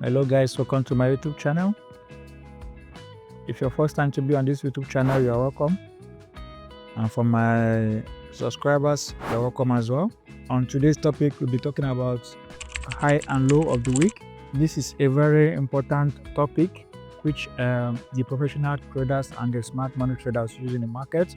Hello guys, welcome to my YouTube channel. If you're first time to be on this YouTube channel, you're welcome. And for my subscribers, you're welcome as well. On today's topic, we'll be talking about high and low of the week. This is a very important topic which the professional traders and the smart money traders use in the market.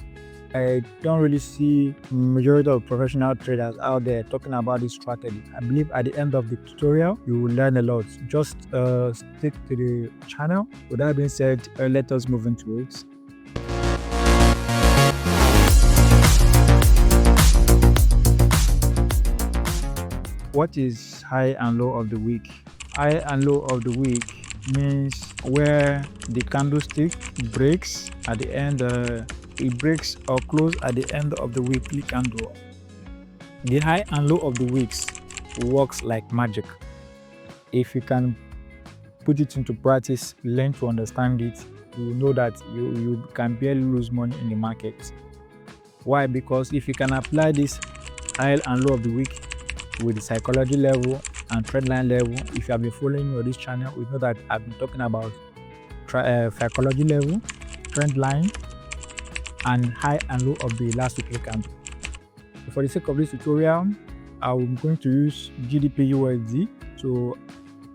I don't really see majority of professional traders out there talking about this strategy. I believe at the end of the tutorial, you will learn a lot. Just stick to the channel. With that being said, let us move into it. What is high and low of the week? High and low of the week means where the candlestick breaks at the end, it breaks or close at the end of the weekly candle. The high and low of the weeks works like magic. If you can put it into practice, learn to understand it, you will know that you can barely lose money in the market. Why? Because if you can apply this high and low of the week with the psychology level and trend line level, if you have been following me on this channel, we know that I've been talking about psychology level, trend line, and high and low of the last weekly candle. For the sake of this tutorial, I'm going to use GBP/USD to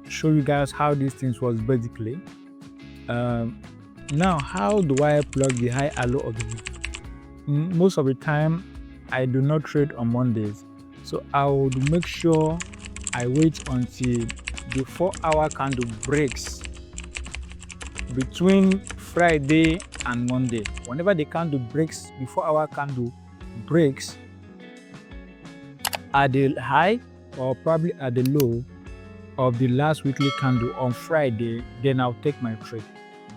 show you guys how these things was basically. Now, how do I plug the high and low of the week? Most of the time, I do not trade on Mondays, so I would make sure I wait until the 4-hour candle breaks between Friday and Monday. Whenever the candle breaks, the 4-hour candle breaks at the high or probably at the low of the last weekly candle on Friday, then I'll take my trade.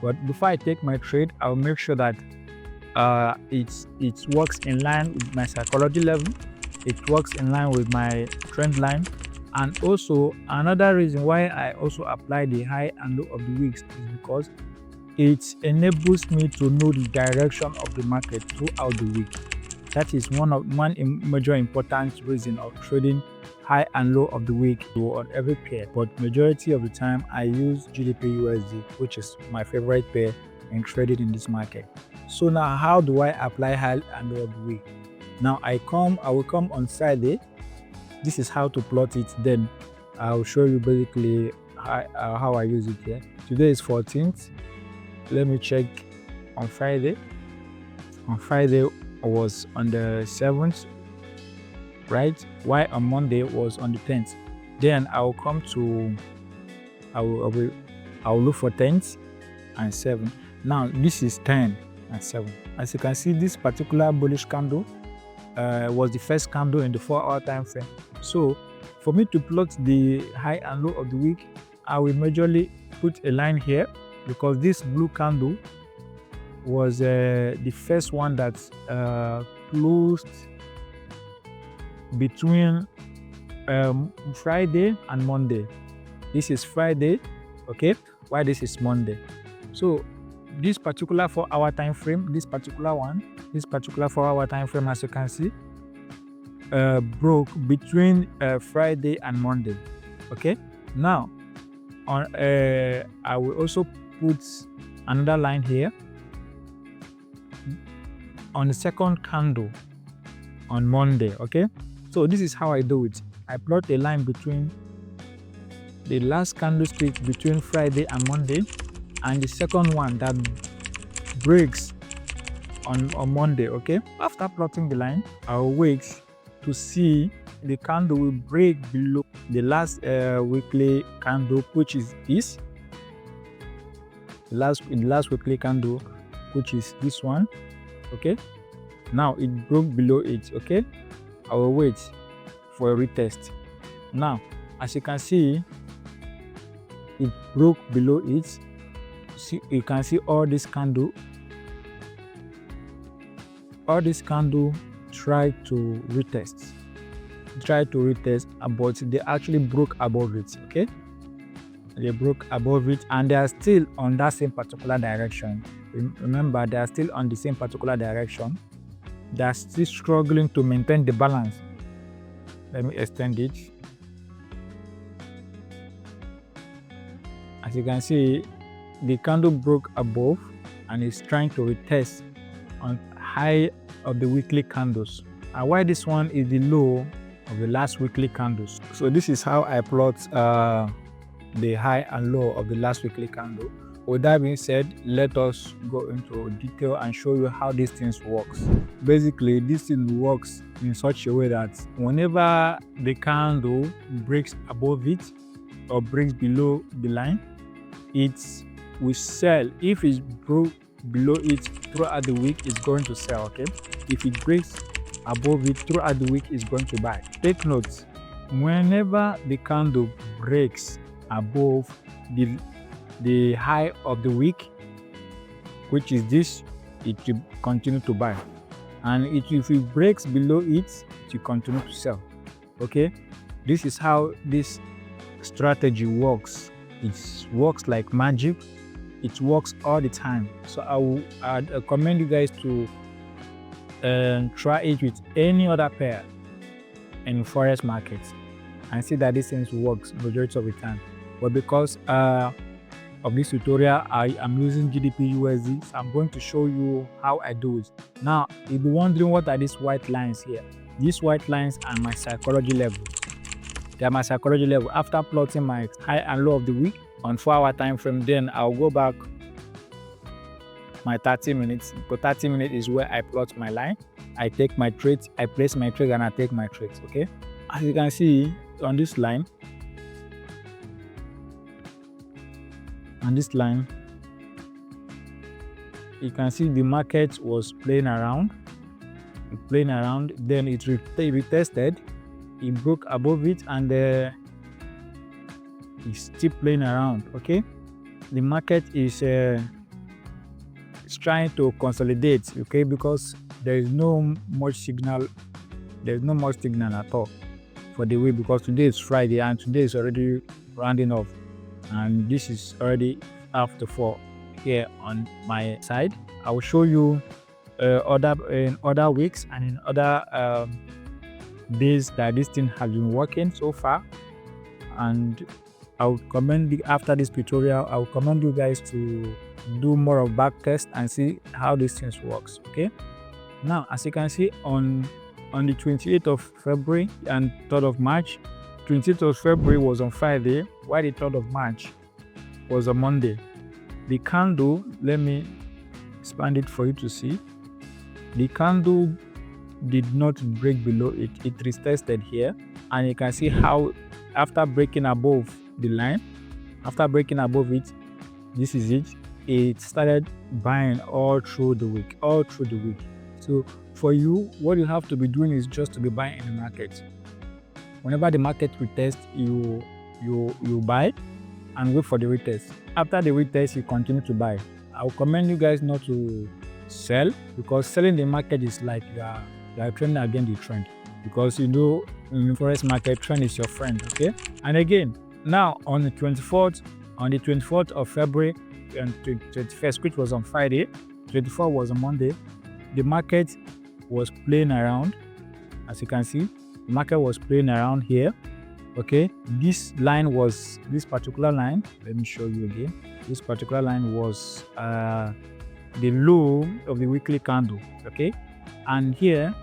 But before I take my trade, I'll make sure that it works in line with my psychology level, it works in line with my trend line. And also another reason why I also apply the high and low of the weeks is because it enables me to know the direction of the market throughout the week. That is one major important reason of trading high and low of the week on every pair. But majority of the time I use GBP/USD, which is my favorite pair in trading in this market. So now, how do I apply high and low of the week? Now I will come on Friday. This is how to plot it. Then I'll show you basically how I use it here. Today is 14th. Let me check on Friday. On Friday was on the 7th, right? Why on Monday was on the 10th. Then I'll come to, I will look for 10th and 7th. Now this is 10 and 7. As you can see, this particular bullish candle was the first candle in the 4-hour time frame. So for me to plot the high and low of the week, I will majorly put a line here, because this blue candle was the first one that closed between Friday and Monday. This is Friday, okay, while this is Monday. So this particular 4-hour time frame, this particular 4-hour time frame, as you can see, broke between Friday and Monday. Okay, now on I will also put another line here on the second candle on Monday. Okay, so this is how I do it. I plot a line between the last candlestick between Friday and Monday and the second one that breaks on Monday. Okay, after plotting the line, I'll wait to see the candle will break below the last weekly candle, which is this last weekly candle, which is this one. Okay, now it broke below it. Okay, I will wait for a retest. Now, as you can see, it broke below it. See, you can see all this candle try to retest, but they actually broke above it. Okay, they broke above it and they are still on that same particular direction. Remember, they are still on the same particular direction. They are still struggling to maintain the balance. Let me extend it. As you can see, the candle broke above and is trying to retest on high of the weekly candles. And why this one is the low of the last weekly candles. So this is how I plot the high and low of the last weekly candle. With that being said, let us go into detail and show you how these things works. Basically, this thing works in such a way that whenever the candle breaks above it or breaks below the line, it will sell. If it broke below it throughout the week, it's going to sell. Okay, if it breaks above it throughout the week, it's going to buy. Take note, whenever the candle breaks above the high of the week, which is this, it will continue to buy, and if it breaks below it, it will continue to sell. Okay, this is how this strategy works. It works like magic. It works all the time. So I'd recommend you guys to try it with any other pair in forex markets and see that this thing works majority of the time. But because of this tutorial, I am using GDP USD, so I'm going to show you how I do it. Now, you'll be wondering, what are these white lines here? These white lines are my psychology level. They are my psychology level. After plotting my high and low of the week on 4-hour time frame, then I'll go back my 30 minutes. Because 30 minutes is where I plot my line. I take my trades, I place my trades, and I take my trades. Okay. As you can see on this line, you can see the market was playing around, then it retested, it broke above it, and it's still playing around. Okay, the market is trying to consolidate. Okay, because there is no much signal at all for the week, because today is Friday and today is already rounding off, and this is already after 4 here on my side. I will show you in other weeks and in other days that this thing has been working so far, and I would recommend, after this tutorial, I will recommend you guys to do more of back test and see how these things works. Okay, now as you can see on the 28th of February and 3rd of March, 28th of February was on Friday, while the 3rd of March was on Monday. The candle, let me expand it for you to see. The candle did not break below it. It retested here, and you can see how after breaking above the line, after breaking above it, this is it. It started buying all through the week. So for you, what you have to be doing is just to be buying in the market. Whenever the market retests, you buy and wait for the retest. After the retest, you continue to buy. I will recommend you guys not to sell, because selling the market is like you are trading against the trend, because in the forex market, trend is your friend. Okay, and again, now on the 24th of February and 21st, which was on Friday, 24th was on Monday, the market was playing around. As you can see, the market was playing around here. Okay, this particular line, let me show you again. This particular line was the low of the weekly candle. Okay, and here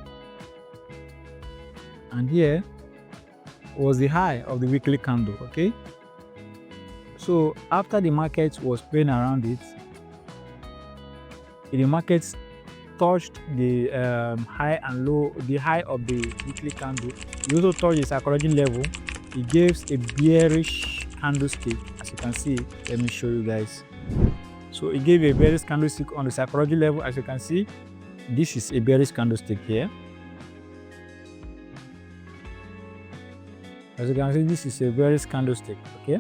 was the high of the weekly candle. Okay, so after the market was playing around it, the market touched the high and low, the high of the weekly candle. It also touched the psychology level. It gives a bearish candlestick, as you can see. Let me show you guys. So it gave a bearish candlestick on the psychology level. As you can see, this is a bearish candlestick here. As you can see, this is a bearish candlestick. Okay,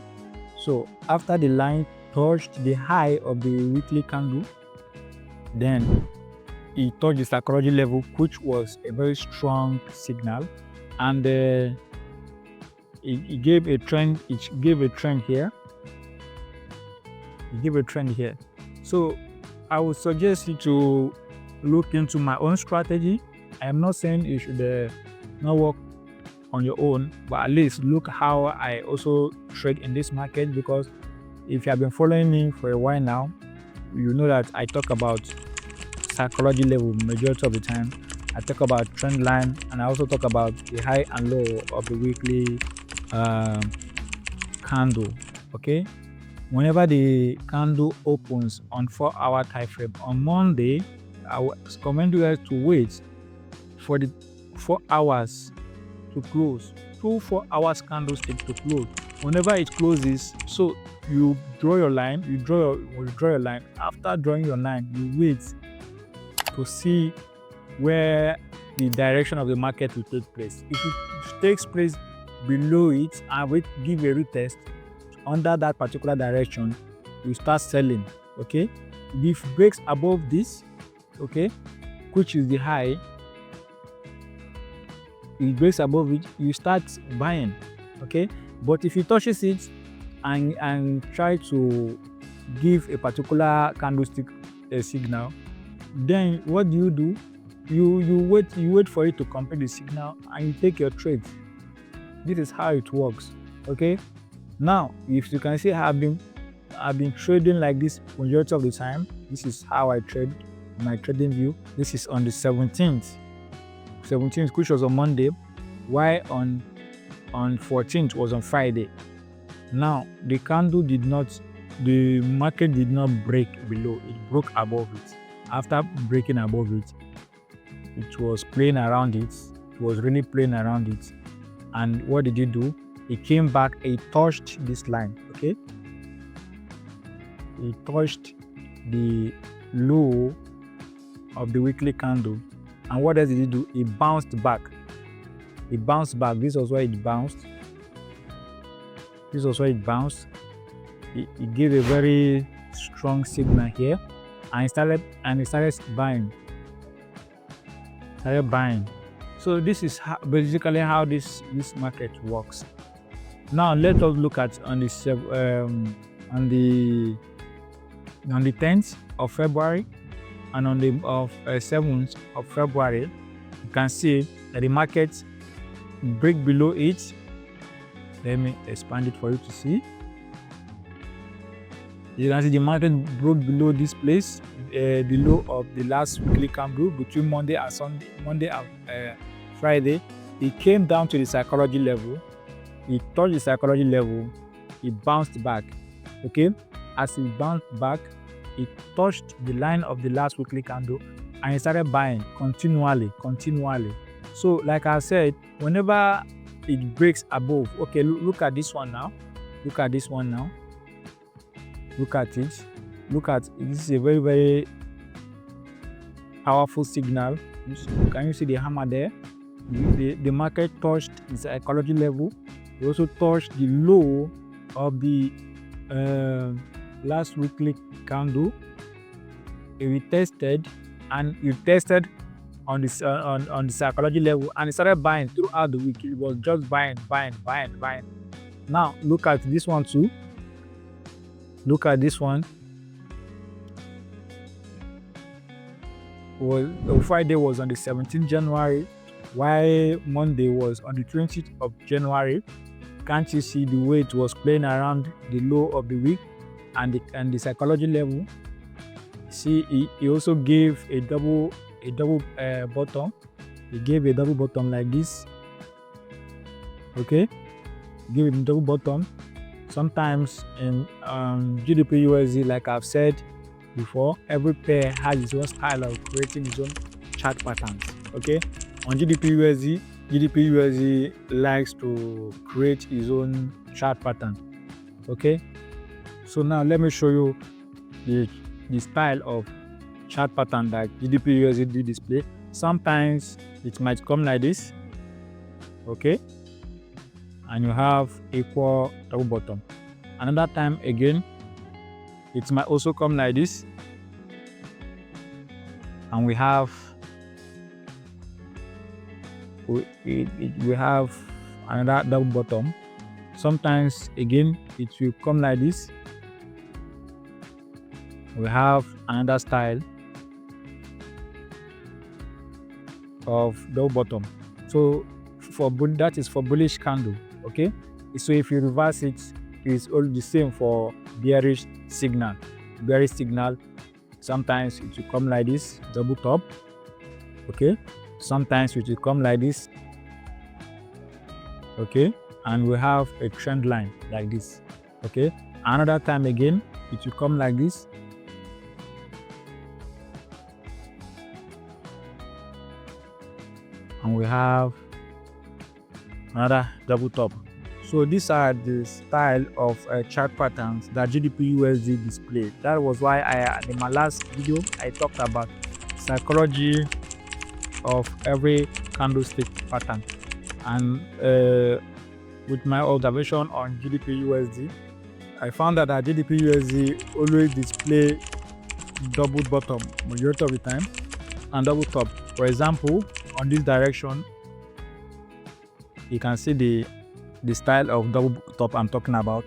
so after the line touched the high of the weekly candle, then it touched the psychology level, which was a very strong signal, and it gave a trend. It gave a trend here. So I would suggest you to look into my own strategy. I am not saying you should not work on your own, but at least look how I also trade in this market, because if you have been following me for a while now, you know that I talk about psychology level majority of the time. I talk about trend line, and I also talk about the high and low of the weekly candle. Okay, whenever the candle opens on 4-hour time frame on Monday, I will recommend you guys to wait for the 4 hours to close. 4 hours candlestick to close. Whenever it closes, so you draw your line, you draw your line. After drawing your line, you wait to see where the direction of the market will take place. If it takes place below it and wait, give a retest under that particular direction, you start selling. Okay, if it breaks above this, okay, which is the high, it breaks above it, you start buying. Okay, but if it touches it and try to give a particular candlestick a signal, then what do? You wait for it to complete the signal and you take your trade. This is how it works. Okay, now if you can see, I've been trading like this majority of the time. This is how I trade, my trading view. This is on the 17th, which was on Monday, while on 14th was on Friday. Now the market did not break below, it broke above it. After breaking above it, it was playing around it. It was really playing around it. And what did it do? It came back, it touched this line. Okay, it touched the low of the weekly candle. And what else did it do? It bounced back. This was where it bounced. It gave a very strong signal here, and it started buying. So this is basically how this market works. Now let us look at on the 10th of February and on the 7th of February. You can see that the market break below it. Let me expand it for you to see. You can see the market broke below this place, the low of the last weekly candle between Monday and Friday. It came down to the psychology level. It touched the psychology level. It bounced back. Okay, as it bounced back, it touched the line of the last weekly candle and it started buying continually. So like I said, whenever it breaks above, okay, look at this one now. Look at it. This is a very, very powerful signal. Can you see the hammer there? The market touched the psychology level. It also touched the low of the last weekly candle. It tested on the psychology level, and it started buying throughout the week. It was just buying. Now look at this one too. Look at this one. Friday was on the 17th January, while Monday was on the 20th of January. Can't you see the way it was playing around the low of the week and the psychology level? See, he also gave a double bottom. He gave a double bottom like this. Okay, give it a double bottom. Sometimes in GDP USD, like I've said before, every pair has its own style of creating its own chart patterns. Okay, on GDP USD likes to create its own chart pattern. Okay, so now let me show you the style of chart pattern that GDP USD display. Sometimes it might come like this. Okay, and you have equal double bottom. Another time again, it might also come like this, and we have another double bottom. Sometimes again it will come like this. We have another style of double bottom. So that is for bullish candle. Okay, so if you reverse it, is all the same for bearish signal. Bearish signal, sometimes it will come like this, double top. Okay, sometimes it will come like this. Okay, and we have a trend line like this. Okay, another time again it will come like this. And we have another double top. So these are the style of chart patterns that GDP USD display. That was why in my last video I talked about psychology of every candlestick pattern. And with my observation on GDP USD, I found that GDP USD always display double bottom majority of the time and double top. For example, on this direction, you can see the style of double top I'm talking about.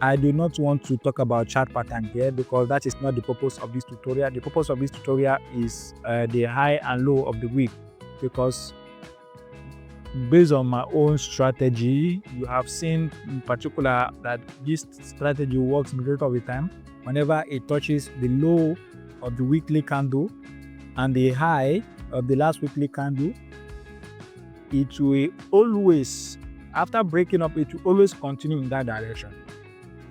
I do not want to talk about chart pattern here because that is not the purpose of this tutorial. The purpose of this tutorial is the high and low of the week, because based on my own strategy, you have seen in particular that this strategy works majority of the time. Whenever it touches the low of the weekly candle and the high of the last weekly candle, it will always, after breaking up, it will always continue in that direction.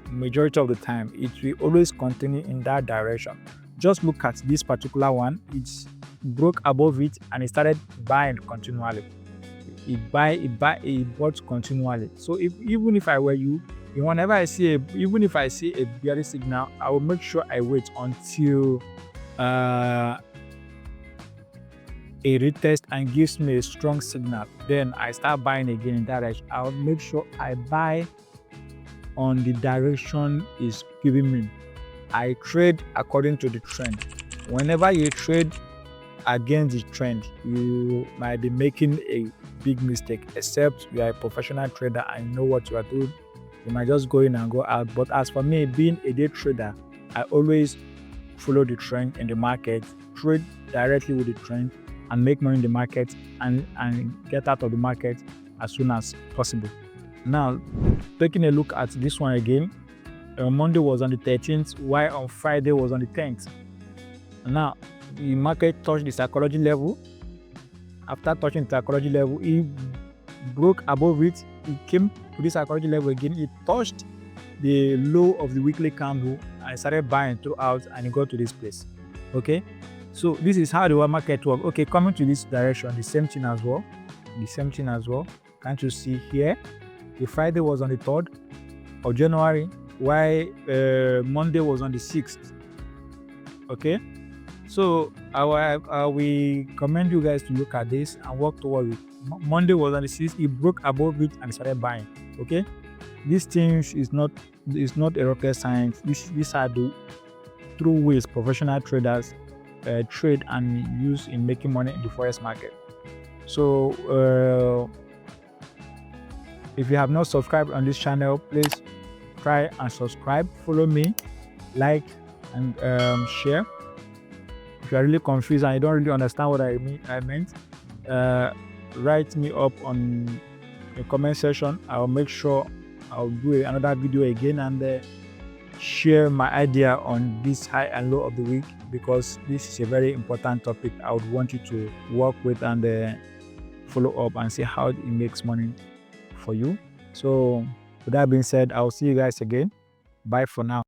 Majority of the time, it will always continue in that direction. Just look at this particular one. It broke above it and it started buying continually. It bought continually. So even if I were you, whenever I see even if I see a bearish signal, I will make sure I wait until it retests and gives me a strong signal. Then I start buying again in that direction. I'll make sure I buy on the direction is giving me. I trade according to the trend. Whenever you trade against the trend, you might be making a big mistake, except you are a professional trader and you know what you are doing. You might just go in and go out. But as for me, being a day trader, I always follow the trend in the market, trade directly with the trend, and make money in the market and get out of the market as soon as possible. Now, taking a look at this one again, Monday was on the 13th, while on Friday was on the 10th. Now, the market touched the psychology level. After touching the psychology level, it broke above it. It came to the psychology level again. It touched the low of the weekly candle and started buying throughout, and it got to this place. Okay, so this is how the market works. Okay, coming to this direction, the same thing as well. Can't you see here? The Friday was on the 3rd of January, while Monday was on the 6th. Okay, so I will commend you guys to look at this and work towards it. Monday was on the 6th. It broke above it and started buying. Okay, these things is not a rocket science. These are the true ways professional traders trade and use in making money in the forex market. So if you have not subscribed on this channel, please try and subscribe, follow me, like, and share. If you are really confused and you don't really understand what I meant, write me up on the comment section. I'll make sure I'll do another video again and share my idea on this high and low of the week, because this is a very important topic. I would want you to work with and follow up and see how it makes money for you. So with that being said, I'll see you guys again. Bye for now.